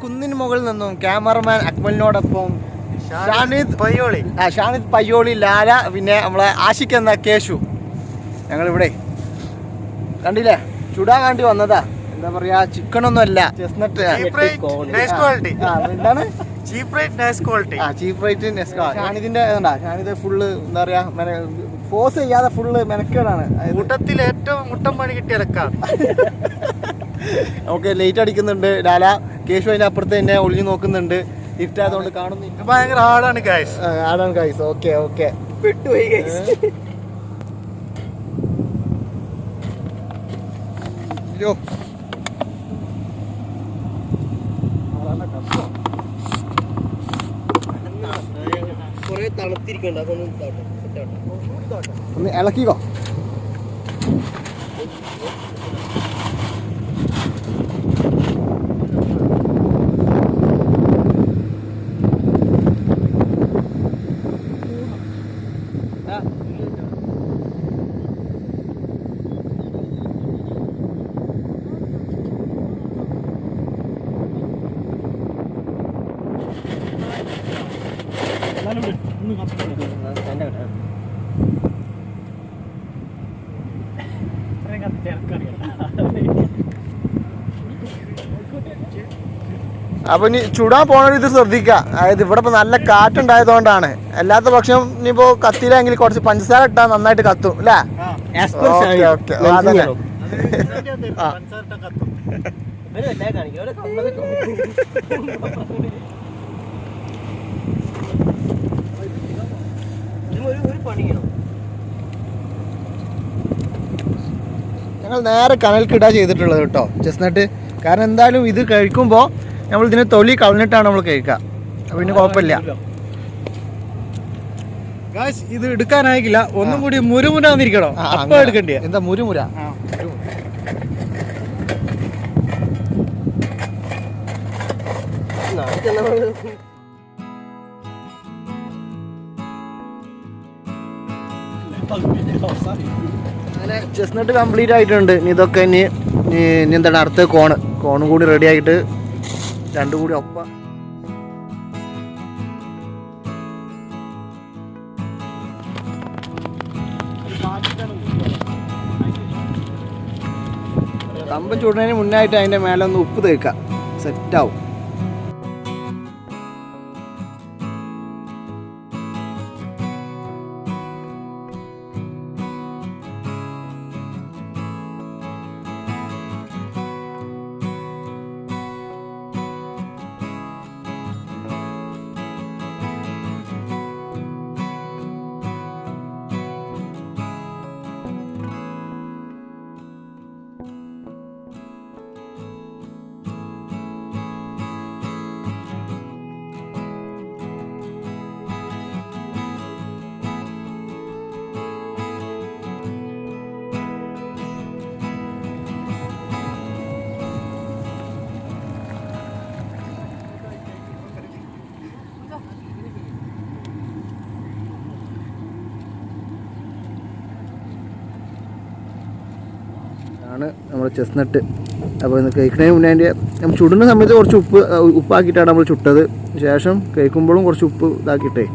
കുന്നിന് മുകളിൽ നിന്നും ക്യാമറമാൻ അക്മലിനോടൊപ്പം ഷാനിദ് പയ്യോളി, ലാല, പിന്നെ നമ്മളെ ആഷിഖ് എന്ന കേശു. ഞങ്ങളിവിടെ കണ്ടില്ലേ, ചുടാൻ വേണ്ടി വന്നതാ. എന്താ പറയാ, ചിക്കനൊന്നും അല്ല, ചെസ്നട്ട്. എന്താണ് ചീപ്പ് റേറ്റ്. ഷാനിദിന്റെ ഷാനിദ് ഫുള്ള് എന്താ പറയാ, പോസ് ചെയ്യാതെ ഫുള്ള് മെനക്കേടാണ്. കൂട്ടത്തിൽ ഏറ്റവും മുട്ടം പണി കിട്ടിയ ഓക്കെ, ലേറ്റ് അടിക്കുന്നുണ്ട്. ലാല കേശു അതിന്റെ അപ്പുറത്ത് തന്നെ ഒളിഞ്ഞു നോക്കുന്നുണ്ട്. ഇരുട്ടായതുകൊണ്ട് കാണുന്നില്ല. ഭയങ്കര ഹാർഡാണ് ഗൈസ്. ഓക്കെ പെട്ടുപോയി ഗൈസ്. ഒന്ന് ഇളക്കിക്കോ. അപ്പൊ ഇനി ചുടാൻ പോണ ഇത് ശ്രദ്ധിക്കുക. അതായത് ഇവിടെ ഇപ്പൊ നല്ല കാറ്റുണ്ടായതുകൊണ്ടാണ്. അല്ലാത്ത പക്ഷം ഇനിയിപ്പോ കത്തിയിലെങ്കിൽ കുറച്ച് പഞ്ചസാര ഇട്ടാ നന്നായിട്ട് കത്തും അല്ലേ? ഓക്കെ അതന്നെ. ഞങ്ങൾ നേരെ കനൽക്കിടാ ചെയ്തിട്ടുള്ളത് കേട്ടോ ചെസ്നട്ട്. കാരണം എന്തായാലും ഇത് കഴിക്കുമ്പോൾ നമ്മൾ ഇതിനെ തൊലി കളഞ്ഞിട്ടാണ് നമ്മൾ കഴിക്കുക. അപ്പൊ പിന്നെ കുഴപ്പമില്ല. ഇത് എടുക്കാനായില്ല, ഒന്നും കൂടി മുരുമുരാന്നിരിക്കണോ? അപ്പൊ എടുക്കണ്ടേ? എന്താ മുരുമുര? അങ്ങനെ ചെസ്നട്ട് കംപ്ലീറ്റ് ആയിട്ടുണ്ട്. ഇതൊക്കെ ഇനി എന്താണ് അടുത്ത കോണും കൂടി റെഡി ആയിട്ട് രണ്ടും കൂടി ഒപ്പം കമ്പം ചൂടുന്നതിന് മുന്നായിട്ട് അതിൻ്റെ മേലെ ഒന്ന് ഉപ്പ് തേക്കുക, സെറ്റാവും. ആണ് നമ്മൾ ചെസ്നട്ട്. അപ്പോൾ ഇന്ന് കഴിക്കുന്നതിന് മുന്നേ അതിൻ്റെ നമ്മൾ ചുടുന്ന സമയത്ത് കുറച്ച് ഉപ്പാക്കിയിട്ടാണ് നമ്മൾ ചുട്ടത്. ശേഷം കഴിക്കുമ്പോഴും കുറച്ച് ഉപ്പ് ഇതാക്കിയിട്ടേ